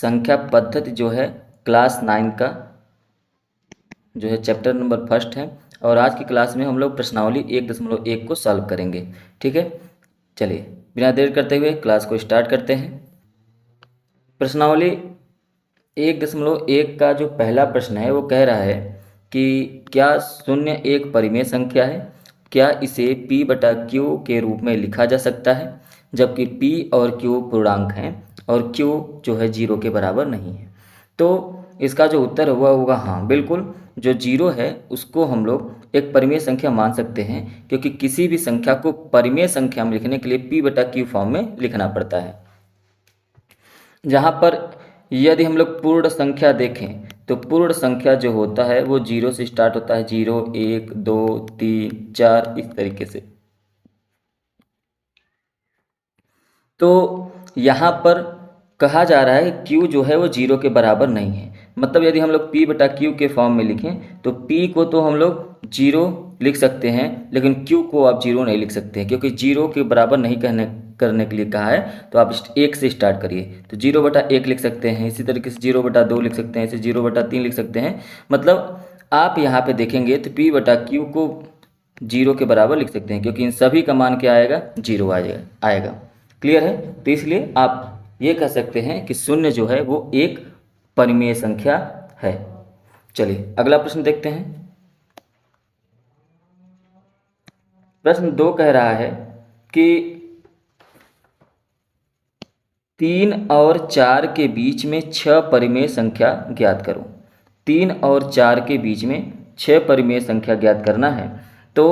संख्या पद्धति जो है क्लास 9 का जो है चैप्टर नंबर 1 है, और आज की क्लास में हम लोग प्रश्नावली 1.1 को सॉल्व करेंगे। ठीक है, चलिए बिना देर करते हुए क्लास को स्टार्ट करते हैं। प्रश्नावली 1.1 का जो पहला प्रश्न है वो कह रहा है कि क्या शून्य एक परिमेय संख्या है, क्या इसे p/q के रूप में लिखा जा सकता है जबकि p और q पूर्णांक हैं और q जो है 0 के बराबर नहीं है। तो इसका जो उत्तर हुआ होगा हाँ बिल्कुल, जो 0 है उसको हम लोग एक परिमेय संख्या मान सकते हैं, क्योंकि किसी भी संख्या को परिमेय संख्या में लिखने के लिए p/q फॉर्म में लिखना पड़ता है। जहाँ पर यदि हम लोग पूर्ण संख्या देखें तो पूर्ण संख्या जो होता है वो 0 से स्टार्ट होता है, 0, 1, 2, 3, 4 इस तरीके से। तो यहाँ पर कहा जा रहा है कि q जो है वो 0 के बराबर नहीं है। मतलब यदि हम लोग p/q के फॉर्म में लिखें तो p को तो हम लोग 0 लिख सकते हैं, लेकिन q को आप 0 नहीं लिख सकते हैं, क्योंकि 0 के बराबर नहीं करने के लिए कहा है। तो आप 1 से स्टार्ट करिए, तो 0/1 लिख सकते हैं, इसी तरीके से 0/2 लिख सकते हैं, इसे 0/3 लिख सकते हैं। मतलब आप यहाँ पे देखेंगे तो p/q को 0 के बराबर लिख सकते हैं, क्योंकि इन सभी का मान क्या आएगा, 0 आएगा। क्लियर है? तो इसलिए आप ये कह सकते हैं कि शून्य जो है वो एक परिमेय संख्या है। चलिए अगला प्रश्न देखते हैं। प्रश्न 2 कह रहा है कि 3 और 4 के बीच में 6 परिमेय संख्या ज्ञात करो। 3 और 4 के बीच में 6 परिमेय संख्या ज्ञात करना है। तो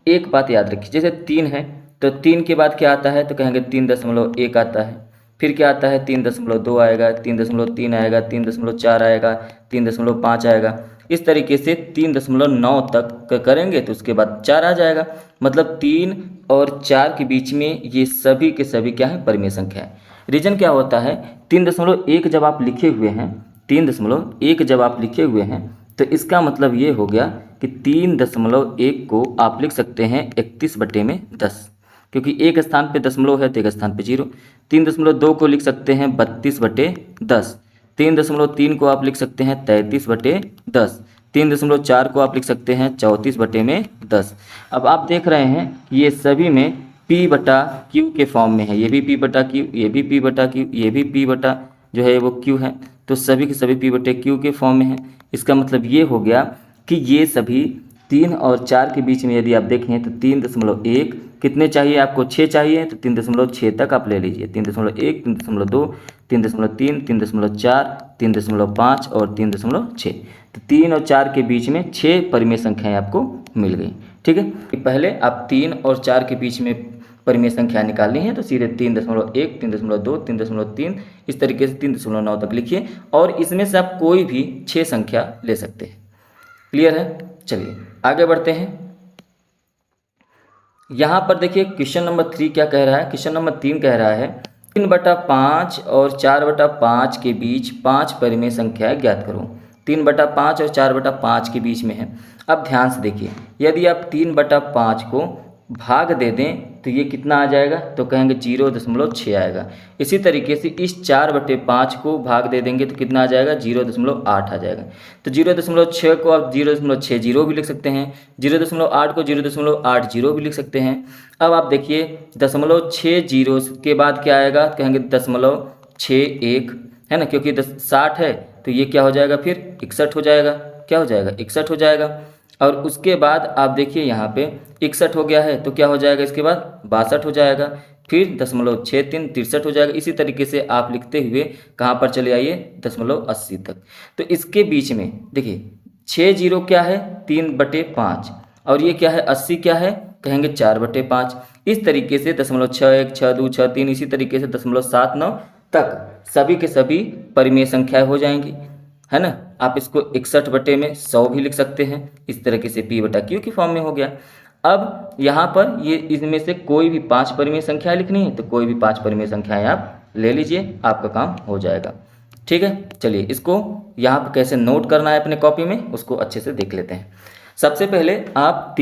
एक बात याद रखिए, जैसे 3 है तो 3 के बाद क्या आता है, तो कहेंगे 3.1 आता है। फिर क्या आता है, 3.2 आएगा, 3.3 आएगा, 3.4 आएगा, 3.5 आएगा। इस तरीके से 3.9 तक करेंगे तो उसके बाद 4 आ जाएगा। मतलब 3 और 4 के बीच में ये सभी के सभी क्या है, परिमेय संख्या है। रीजन क्या होता है, 3.1 जब आप लिखे हुए हैं, 3.1 जब आप लिखे हुए हैं तो इसका मतलब ये हो गया कि 3.1 को आप लिख सकते हैं 31/10, क्योंकि एक स्थान पे दशमलव है तो एक स्थान पे 0। 3.2 को लिख सकते हैं 32/10। 3.3 को आप लिख सकते हैं 33/10। 3.4 को आप लिख सकते हैं 34/10। अब आप देख रहे हैं ये सभी में p/q के फॉर्म में है, ये भी p/q, ये भी p/q, ये भी p/ जो है वो q है, तो सभी के सभी p/q के फॉर्म में है। इसका मतलब ये हो गया कि ये सभी 3 और 4 के बीच में यदि आप देखें तो 3.1 कितने चाहिए आपको, 6 चाहिए, तो 3.6 तक आप ले लीजिए। 3.1, 3.2, 3.3, 3.4, 3.5 और 3.6। तो 3 और 4 के बीच में 6 परिमेय संख्याएं आपको मिल गई। ठीक है, पहले आप 3 और 4 के बीच में परिमेय संख्या निकालनी है तो सीधे 3.1, 3.2, 3.3 इस तरीके से 3.9 तक लिखिए, और इसमें से आप कोई भी 6 संख्या ले सकते हैं। क्लियर है? चलिए आगे बढ़ते हैं। यहाँ पर देखिए क्वेश्चन नंबर 3 क्या कह रहा है। क्वेश्चन नंबर 3 कह रहा है 3/5 और 4/5 के बीच 5 परिमेय संख्याएं ज्ञात करो। 3/5 और 4/5 के बीच में है। अब ध्यान से देखिए, यदि आप 3/5 को भाग दे दें तो ये कितना आ जाएगा, तो कहेंगे 0.6 आएगा। इसी तरीके से इस 4/5 को भाग दे देंगे तो कितना आ जाएगा, 0.8 आ जाएगा। तो 0.6 को आप 0.60 भी लिख सकते हैं, 0.8 को 0.80 भी लिख सकते हैं। अब आप देखिए 0.60 के बाद क्या आएगा, कहेंगे 0.61 है ना, क्योंकि 60 है तो ये क्या हो जाएगा, फिर 61 हो जाएगा। क्या हो जाएगा, 61 हो जाएगा। और उसके बाद आप देखिए यहाँ पे 61 हो गया है तो क्या हो जाएगा, इसके बाद 62 हो जाएगा, फिर 0.63 63 हो जाएगा। इसी तरीके से आप लिखते हुए कहाँ पर चले आइए, 0.80 तक। तो इसके बीच में देखिए 60 क्या है, 3/5, और ये क्या है 80 क्या है, कहेंगे 4/5। इस तरीके से 0.61 62 63 इसी तरीके से 0.79 तक सभी के सभी परिमेय संख्याएं हो जाएंगी, है ना। आप इसको 61/100 भी लिख सकते हैं। इस तरीके से p/q की फॉर्म में हो गया। अब यहाँ पर ये इसमें से कोई भी 5 परिमेय संख्याएं लिखनी है तो कोई भी 5 परिमेय संख्याएं आप ले लीजिए, आपका काम हो जाएगा। ठीक है, चलिए इसको यहाँ पर कैसे नोट करना है अपने कॉपी में उसको अच्छे से देख लेते हैं। सबसे पहले आप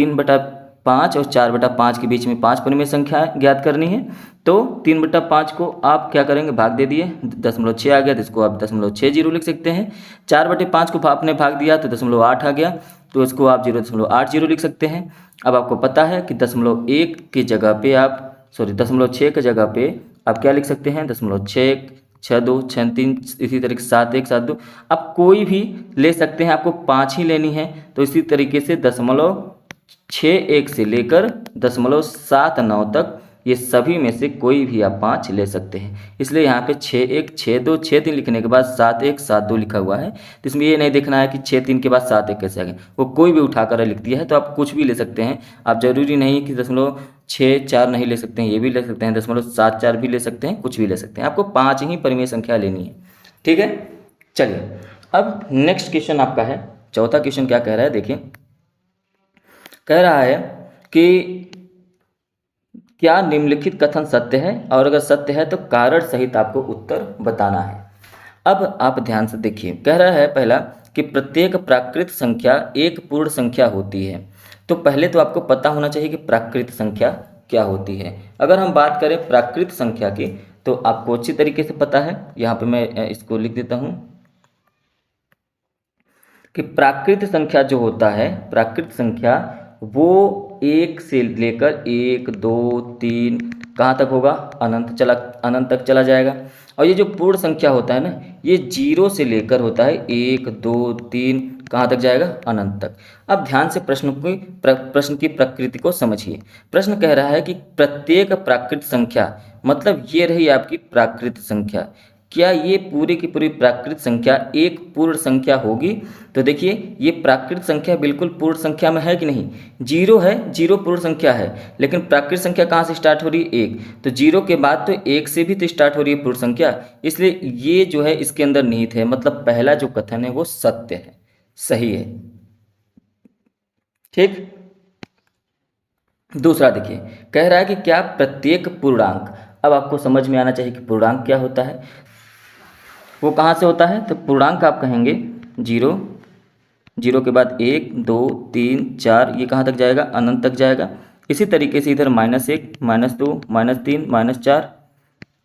5 और 4/5 के बीच में 5 परिमेय संख्या ज्ञात करनी है। तो 3/5 को आप क्या करेंगे, भाग दे दिए, 0.6 आ गया तो इसको आप 0.60 लिख सकते हैं। 4/5 को आपने भाग दिया तो 0.8 आ गया, तो इसको आप 0.80 लिख सकते हैं। अब आपको पता है कि 0.1 की जगह पे आप 0.6 की जगह पे आप क्या लिख सकते हैं, 0.61, 62, 63, इसी तरीके से 71, 72 आप कोई भी ले सकते हैं। आपको 5 ही लेनी है, तो इसी तरीके से 0.61 से लेकर 0.79 तक ये सभी में से कोई भी आप 5 ले सकते हैं। इसलिए यहाँ पे 61, 62, 63 लिखने के बाद 71, 72 लिखा हुआ है। तो इसमें ये नहीं देखना है कि 63 के बाद 71 कैसे आ गया, वो कोई भी उठाकर लिख दिया है। तो आप कुछ भी ले सकते हैं, आप जरूरी नहीं कि 0.64 नहीं ले सकते हैं, ये भी ले सकते हैं, 0.74 भी ले सकते हैं, कुछ भी ले सकते हैं। आपको 5 ही परिमेय संख्या लेनी है, ठीक है। चलिए अब नेक्स्ट क्वेश्चन आपका है, चौथा क्वेश्चन क्या कह रहा है, देखिए कह रहा है कि क्या निम्नलिखित कथन सत्य है, और अगर सत्य है तो कारण सहित आपको उत्तर बताना है। अब आप ध्यान से देखिए, कह रहा है पहला कि प्रत्येक प्राकृत संख्या एक पूर्ण संख्या होती है। तो पहले तो आपको पता होना चाहिए कि प्राकृत संख्या क्या होती है। अगर हम बात करें प्राकृत संख्या की तो आपको अच्छी तरीके से पता है, यहाँ पे मैं इसको लिख देता हूँ कि प्राकृत संख्या जो होता है, प्राकृत संख्या वो 1 से लेकर 1, 2, 3 कहाँ तक होगा, अनंत तक चला जाएगा। और ये जो पूर्ण संख्या होता है ना, ये 0 से लेकर होता है 1, 2, 3 कहाँ तक जाएगा, अनंत तक। अब ध्यान से प्रश्न की प्रकृति को समझिए। प्रश्न कह रहा है कि प्रत्येक प्राकृत संख्या, मतलब ये रही आपकी प्राकृत संख्या, क्या ये पूरी की पूरी प्राकृत संख्या एक पूर्ण संख्या होगी। तो देखिए ये प्राकृत संख्या बिल्कुल पूर्ण संख्या में है कि नहीं, 0 है, 0 पूर्ण संख्या है, लेकिन प्राकृत संख्या कहाँ से स्टार्ट हो रही है, 1, तो 0 के बाद तो 1 से भी तो स्टार्ट हो रही है पूर्ण संख्या, इसलिए ये जो है इसके अंदर निहित है। मतलब पहला जो कथन है वो सत्य है, सही है, ठीक। दूसरा देखिए, कह रहा है कि क्या प्रत्येक पूर्णांक, अब आपको समझ में आना चाहिए कि पूर्णांक क्या होता है, वो कहाँ से होता है। तो पूर्णांक आप कहेंगे 0, 0 के बाद 1, 2, 3, 4 ये कहाँ तक जाएगा, अनंत तक जाएगा। इसी तरीके से इधर -1, -2, -3, -4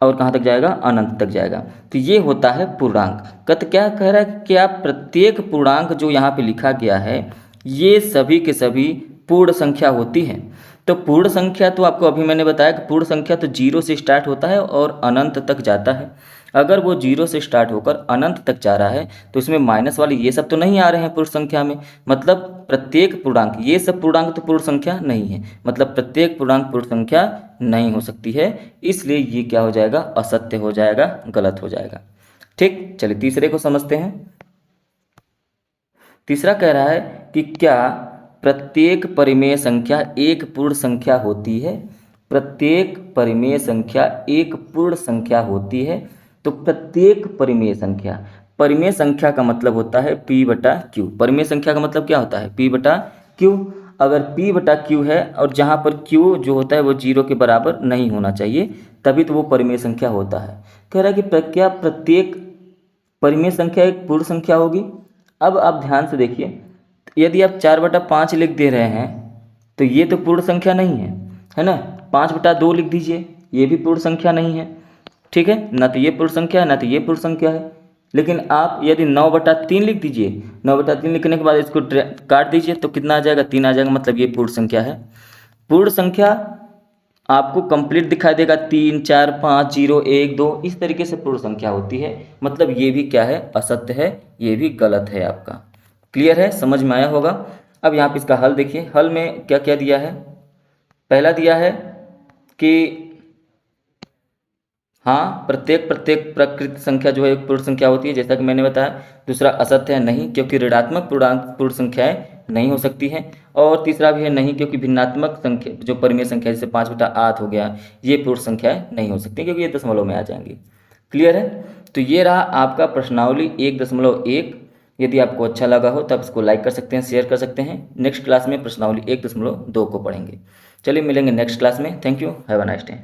और कहाँ तक जाएगा, अनंत तक जाएगा। तो ये होता है पूर्णांक। क्या कह रहा है, क्या प्रत्येक पूर्णांक जो यहाँ पे लिखा गया है ये सभी के सभी पूर्ण संख्या होती है। तो पूर्ण संख्या तो आपको अभी मैंने बताया कि पूर्ण संख्या तो 0 से स्टार्ट होता है और अनंत तक जाता है। अगर वो 0 से स्टार्ट होकर अनंत तक जा रहा है तो इसमें माइनस वाले ये सब तो नहीं आ रहे हैं पूर्ण संख्या में, मतलब प्रत्येक पूर्णांक, ये सब पूर्णांक तो पूर्ण संख्या नहीं है, मतलब प्रत्येक पूर्णांक पूर्ण संख्या नहीं हो सकती है, इसलिए ये क्या हो जाएगा, असत्य हो जाएगा, गलत हो जाएगा, ठीक। चलिए तीसरे को समझते हैं। तीसरा कह रहा है कि क्या प्रत्येक परिमेय संख्या एक पूर्ण संख्या होती है। प्रत्येक परिमेय संख्या एक पूर्ण संख्या होती है। तो प्रत्येक परिमेय संख्या का मतलब होता है P/Q। परिमेय संख्या का मतलब क्या होता है, P/Q। अगर P/Q है और जहाँ पर Q जो होता है वो 0 के बराबर नहीं होना चाहिए, तभी तो वो परिमेय संख्या होता है। कह रहा है कि क्या प्रत्येक परिमेय संख्या एक पूर्ण संख्या होगी। अब आप ध्यान से देखिए, यदि आप 4/5 लिख दे रहे हैं तो ये तो पूर्ण संख्या नहीं है, है ना। 5/2 लिख दीजिए, ये भी पूर्ण संख्या नहीं है, ठीक है, ना तो ये पूर्ण संख्या है ना तो ये पूर्ण संख्या है। लेकिन आप यदि 9/3 लिख दीजिए, 9/3 लिखने के बाद इसको काट दीजिए तो कितना आ जाएगा, 3 आ जाएगा, मतलब ये पूर्ण संख्या है। पूर्ण संख्या आपको कंप्लीट दिखाई देगा, 3, 4, 5, 0, 1, 2 इस तरीके से पूर्ण संख्या होती है, मतलब ये भी क्या है, असत्य है, ये भी गलत है आपका। क्लियर है, समझ में आया होगा। अब यहाँ पे इसका हल देखिए, हल में क्या क्या दिया है। पहला दिया है कि हाँ प्रत्येक प्राकृत संख्या जो है एक पूर्ण संख्या होती है, जैसा कि मैंने बताया। दूसरा असत्य है, नहीं, क्योंकि ऋणात्मक पूर्णांक पूर्ण संख्याएं नहीं हो सकती हैं। और तीसरा भी है नहीं, क्योंकि भिन्नात्मक संख्या जो परिमेय संख्या जैसे 5/8 हो गया, ये पूर्ण संख्याएं नहीं हो सकती क्योंकि ये दशमलव में आ जाएंगी। क्लियर है। तो ये रहा आपका प्रश्नावली 1.1। यदि आपको अच्छा लगा हो तो आप इसको लाइक कर सकते हैं, शेयर कर सकते हैं। नेक्स्ट क्लास में प्रश्नावली 1.2 को पढ़ेंगे। चलिए मिलेंगे नेक्स्ट क्लास में। Thank you, have a nice day.